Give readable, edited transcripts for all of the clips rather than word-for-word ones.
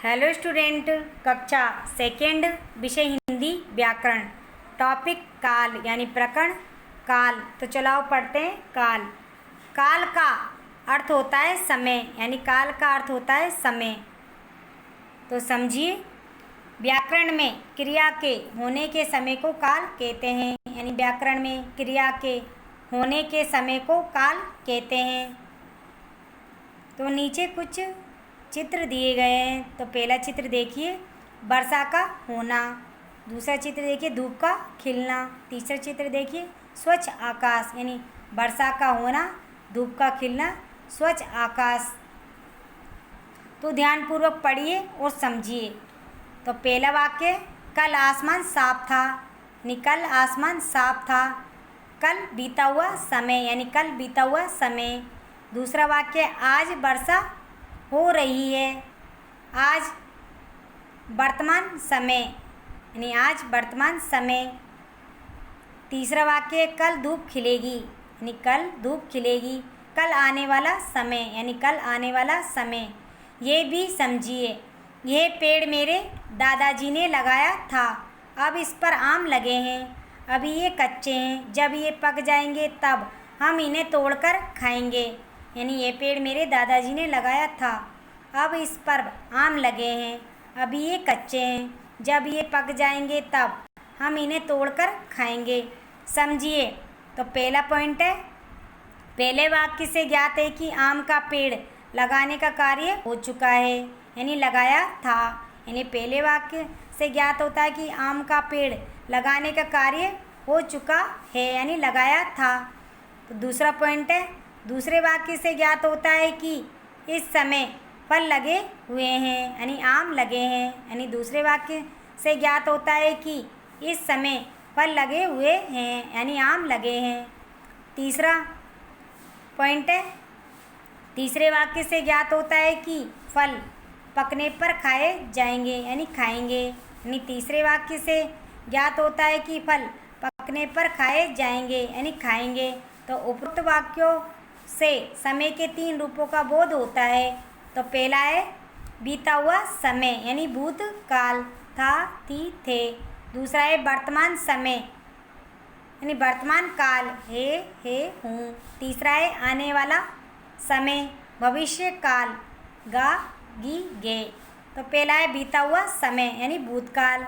Hello student, कक्षा second, विषय हिंदी व्याकरण, टॉपिक काल यानी प्रकरण काल। तो चलाओ पढ़ते हैं। काल काल का अर्थ होता है समय, यानी काल का अर्थ होता है समय। तो समझिए, व्याकरण में क्रिया के होने के समय को काल कहते हैं, यानी व्याकरण में क्रिया के होने के समय को काल कहते हैं। तो नीचे कुछ चित्र दिए गए हैं। तो पहला चित्र देखिए, वर्षा का होना। दूसरा चित्र देखिए, धूप का खिलना। तीसरा चित्र देखिए, स्वच्छ आकाश, यानी वर्षा का होना, धूप का खिलना, स्वच्छ आकाश। तो ध्यानपूर्वक पढ़िए और समझिए। तो पहला वाक्य, कल आसमान साफ था, यानी कल आसमान साफ था। कल बीता हुआ समय, यानी कल बीता हुआ समय। दूसरा वाक्य, आज वर्षा हो रही है। आज वर्तमान समय, यानी आज वर्तमान समय। तीसरा वाक्य, कल धूप खिलेगी, यानी कल धूप खिलेगी। कल आने वाला समय, यानी कल आने वाला समय। ये भी समझिए, यह पेड़ मेरे दादाजी ने लगाया था, अब इस पर आम लगे हैं। अभी ये कच्चे हैं, जब ये पक जाएंगे तब हम इन्हें तोड़कर खाएंगे। यानी ये पेड़ मेरे दादाजी ने लगाया था, अब इस पर आम लगे हैं। अभी ये कच्चे हैं, जब ये पक जाएंगे तब हम इन्हें तोड़कर खाएंगे। समझिए। तो पहला पॉइंट है, पहले वाक्य से ज्ञात है कि आम का पेड़ लगाने का कार्य हो चुका है, यानी लगाया था। यानी पहले वाक्य से ज्ञात होता है कि आम का पेड़ लगाने का कार्य हो चुका है, यानी लगाया था। तो दूसरा पॉइंट है, दूसरे वाक्य से ज्ञात होता है कि इस समय फल लगे हुए हैं, यानी आम लगे हैं। यानी दूसरे वाक्य से ज्ञात होता है कि इस समय फल लगे हुए हैं, यानी आम लगे हैं। तीसरा पॉइंट है, तीसरे वाक्य से ज्ञात होता है कि फल पकने पर खाए जाएंगे, यानी खाएंगे। यानी तीसरे वाक्य से ज्ञात होता है कि फल पकने पर खाए जाएंगे, यानी खाएंगे। तो उपरोक्त वाक्यों से समय के 3 रूपों का बोध होता है। तो पहला है बीता हुआ समय, यानी भूतकाल, था, थी, थे। दूसरा है वर्तमान समय, यानी वर्तमान काल, है, हूँ। तीसरा है आने वाला समय, भविष्य काल, गा, गी, गे। तो पहला है बीता हुआ समय, यानी भूतकाल,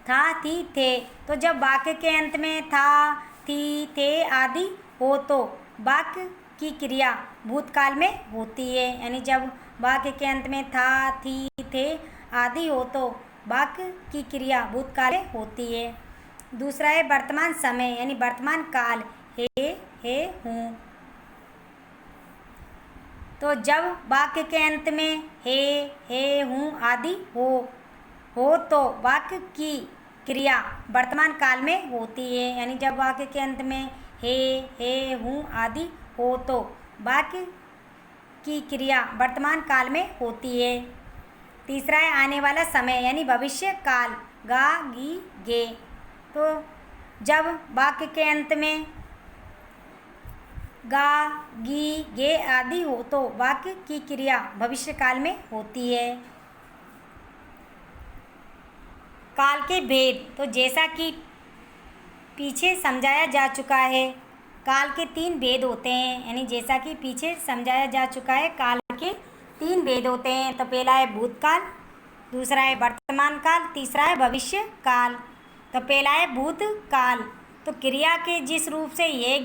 था, थी, थे। तो जब वाक्य के अंत में था, थी, थे आदि हो तो वाक्य की क्रिया भूतकाल में होती है। यानी जब वाक्य के अंत में था, थी, थे आदि हो तो वाक्य की क्रिया भूतकाल में होती है। दूसरा है वर्तमान समय, यानी वर्तमान काल, है, हूँ। तो जब वाक्य के अंत में है, हूँ आदि हो तो वाक्य की क्रिया वर्तमान काल में होती है। यानी जब वाक्य के अंत में है, हूँ आदि हो तो वाक्य की क्रिया वर्तमान काल में होती है। तीसरा है आने वाला समय, यानी भविष्य काल, गा, गी, गे। तो जब वाक्य के अंत में गा, गी, गे आदि हो तो वाक्य की क्रिया भविष्य काल में होती है। काल के भेद, तो जैसा कि पीछे समझाया जा चुका है, काल के 3 भेद होते हैं। यानी जैसा कि पीछे समझाया जा चुका है, काल के 3 भेद होते हैं। तो पहला है भूतकाल, दूसरा है वर्तमान काल, तीसरा है भविष्य काल। तो पहला है भूतकाल। तो क्रिया के जिस रूप से यह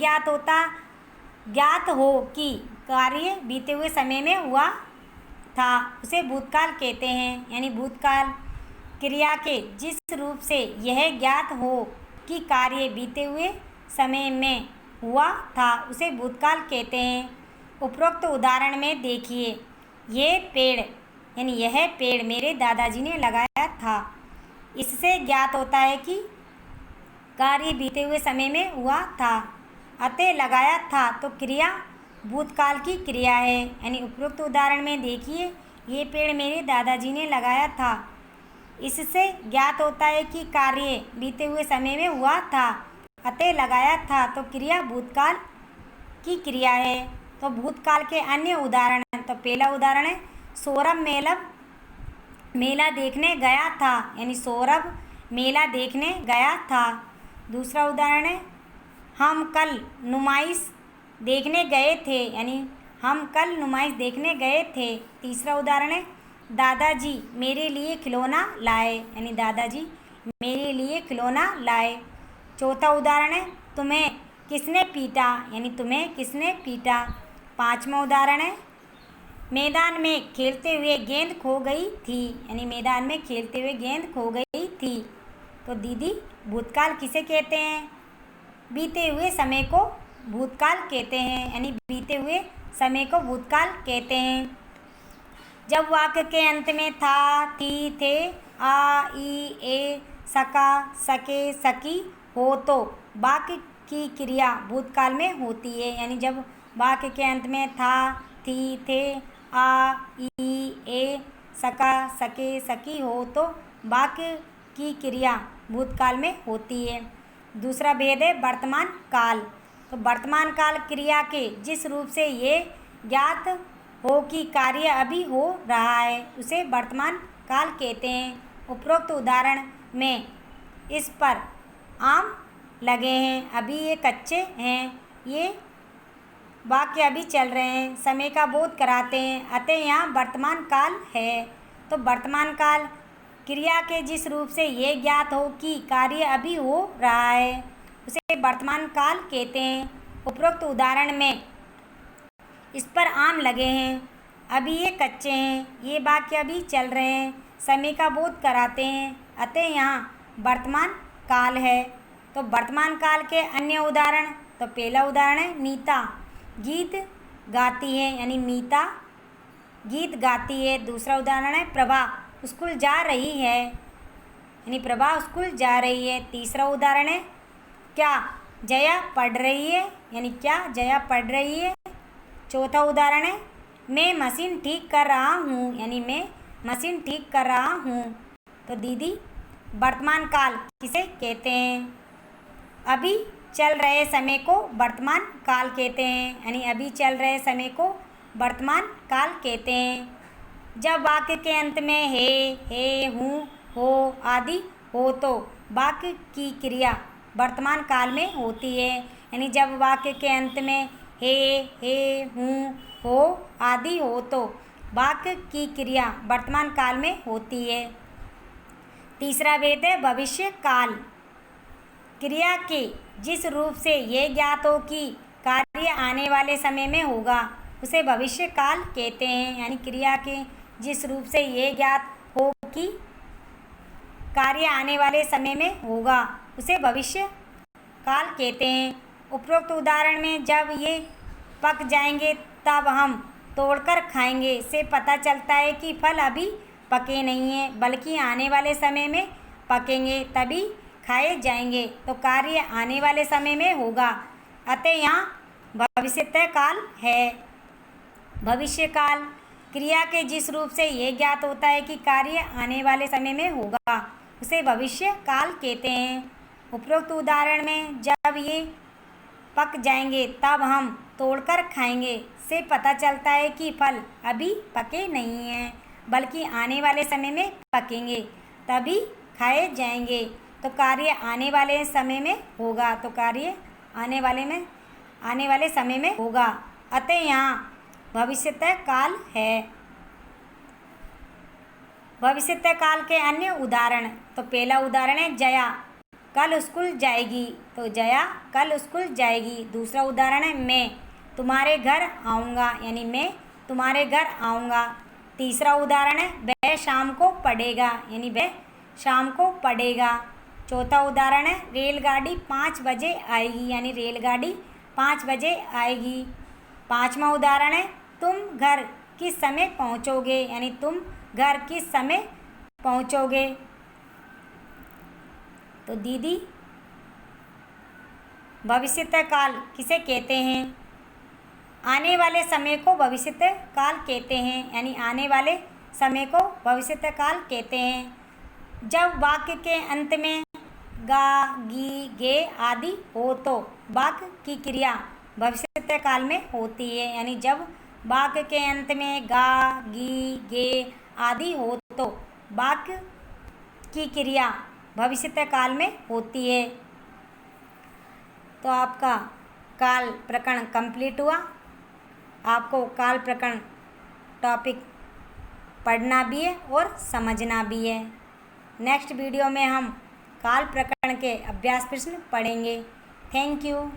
ज्ञात हो कि कार्य बीते हुए समय में हुआ था, उसे भूतकाल कहते हैं। यानी भूतकाल क्रिया के जिस रूप से यह ज्ञात हो कि कार्य बीते हुए समय में हुआ था, उसे भूतकाल कहते हैं। उपरोक्त उदाहरण में देखिए, यह पेड़ मेरे दादाजी ने लगाया था। इससे ज्ञात होता है कि कार्य बीते हुए समय में हुआ था, अतः लगाया था तो क्रिया भूतकाल की क्रिया है। यानी उपरोक्त उदाहरण में देखिए, ये पेड़ मेरे दादाजी ने लगाया था। इससे ज्ञात होता है कि कार्य बीते हुए समय में हुआ था, अतः लगाया था तो क्रिया भूतकाल की क्रिया है। तो भूतकाल के अन्य उदाहरण, तो पहला उदाहरण है सोरम मेलम मेला देखने गया था, यानी सौरभ मेला देखने गया था। दूसरा उदाहरण है हम कल नुमाइश देखने गए थे, यानी हम कल नुमाइश देखने गए थे। तीसरा उदाहरण है दादाजी मेरे लिए खिलौना लाए, यानी दादाजी मेरे लिए खिलौना लाए। चौथा उदाहरण है तुम्हें किसने पीटा, यानी तुम्हें किसने पीटा। पांचवा उदाहरण है मैदान में खेलते हुए गेंद खो गई थी, यानी मैदान में खेलते हुए गेंद खो गई थी। तो दीदी भूतकाल किसे कहते हैं? बीते हुए समय को भूतकाल कहते हैं, यानी बीते हुए समय को भूतकाल कहते हैं। जब वाक्य के अंत में था, थी, थे, आ, ई, ए, सका, सके, सकी हो तो वाक्य की क्रिया भूतकाल में होती है, यानी जब वाक्य के अंत में था, थी, थे, आ, ई, ए, सका, सके, सकी हो तो वाक्य की क्रिया भूतकाल में होती है। दूसरा भेद है वर्तमान काल। तो वर्तमान काल क्रिया के जिस रूप से ये ज्ञात हो कि कार्य अभी हो रहा है उसे वर्तमान काल कहते हैं। उपरोक्त उदाहरण में इस पर आम लगे हैं, अभी ये कच्चे हैं, ये वाक्य अभी चल रहे हैं, समय का बोध कराते हैं, अतः यहाँ वर्तमान काल है। तो वर्तमान काल क्रिया के जिस रूप से ये ज्ञात हो कि कार्य अभी हो रहा है उसे वर्तमान काल कहते हैं। उपरोक्त उदाहरण में इस पर आम लगे हैं, अभी ये कच्चे हैं, ये वाक्य अभी चल रहे हैं, समय का बोध कराते हैं, अतः यहाँ वर्तमान काल है। तो वर्तमान काल के अन्य उदाहरण, तो पहला उदाहरण है मीता गीत गाती है, यानी मीता गीत गाती है। दूसरा उदाहरण है प्रभा स्कूल जा रही है, यानी प्रभा स्कूल जा रही है। तीसरा उदाहरण है क्या जया पढ़ रही है, यानी क्या जया पढ़ रही है। चौथा उदाहरण है मैं मशीन ठीक कर रहा हूँ, यानी मैं मशीन ठीक कर रहा हूँ। तो दीदी वर्तमान काल किसे कहते हैं? अभी चल रहे समय को वर्तमान काल कहते हैं, यानी अभी चल रहे समय को वर्तमान काल कहते हैं। जब वाक्य के अंत में है, हूँ, हो आदि हो तो वाक्य की क्रिया वर्तमान काल में होती है, यानी जब वाक्य के अंत में है, हूँ, हो आदि हो तो वाक्य की क्रिया वर्तमान काल में होती है। तीसरा भेद है भविष्य काल। क्रिया के जिस रूप से ये ज्ञात हो कि कार्य आने वाले समय में होगा उसे भविष्य काल कहते हैं, यानी क्रिया के जिस रूप से ये ज्ञात हो कि कार्य आने वाले समय में होगा उसे भविष्य काल कहते हैं। उपरोक्त उदाहरण में जब ये पक जाएंगे तब हम तोड़कर खाएंगे से पता चलता है कि फल अभी पके नहीं हैं बल्कि आने वाले समय में पकेंगे तभी खाए जाएंगे। तो कार्य आने वाले समय में होगा, अतः यहाँ भविष्यतः काल है। भविष्य काल क्रिया के जिस रूप से ये ज्ञात होता है कि कार्य आने वाले समय में होगा उसे भविष्य काल कहते हैं। उपरोक्त उदाहरण में जब ये पक जाएंगे तब हम तोड़कर खाएंगे से पता चलता है कि फल अभी पके नहीं हैं बल्कि आने वाले समय में पकेंगे तभी खाए जाएंगे। तो कार्य आने वाले समय में होगा, तो कार्य आने वाले समय में होगा, अतः यहाँ भविष्यतः काल है। भविष्यतः काल के अन्य उदाहरण, तो पहला उदाहरण है जया कल स्कूल जाएगी, तो जया कल स्कूल जाएगी। दूसरा उदाहरण है मैं तुम्हारे घर आऊँगा, यानी मैं तुम्हारे घर आऊँगा। तीसरा उदाहरण है वह शाम को पढ़ेगा, यानी वह शाम को पढ़ेगा। चौथा उदाहरण है रेलगाड़ी 5 बजे आएगी, यानी रेलगाड़ी 5 बजे आएगी। पांचवा उदाहरण है तुम घर किस समय पहुँचोगे, यानी तुम घर किस समय पहुँचोगे। तो दीदी भविष्यतः काल किसे कहते हैं? आने वाले समय को भविष्यतः काल कहते हैं, यानी आने वाले समय को भविष्यतः काल कहते हैं। जब वाक्य के अंत में गा, गी, गे आदि हो तो वाक्य की क्रिया भविष्यतः काल में होती है, यानी जब वाक्य के अंत में गा, गी, गे आदि हो तो वाक्य की क्रिया भविष्यत काल में होती है। तो आपका काल प्रकरण कंप्लीट हुआ। आपको काल प्रकरण टॉपिक पढ़ना भी है और समझना भी है। नेक्स्ट वीडियो में हम काल प्रकरण के अभ्यास प्रश्न पढ़ेंगे। Thank you.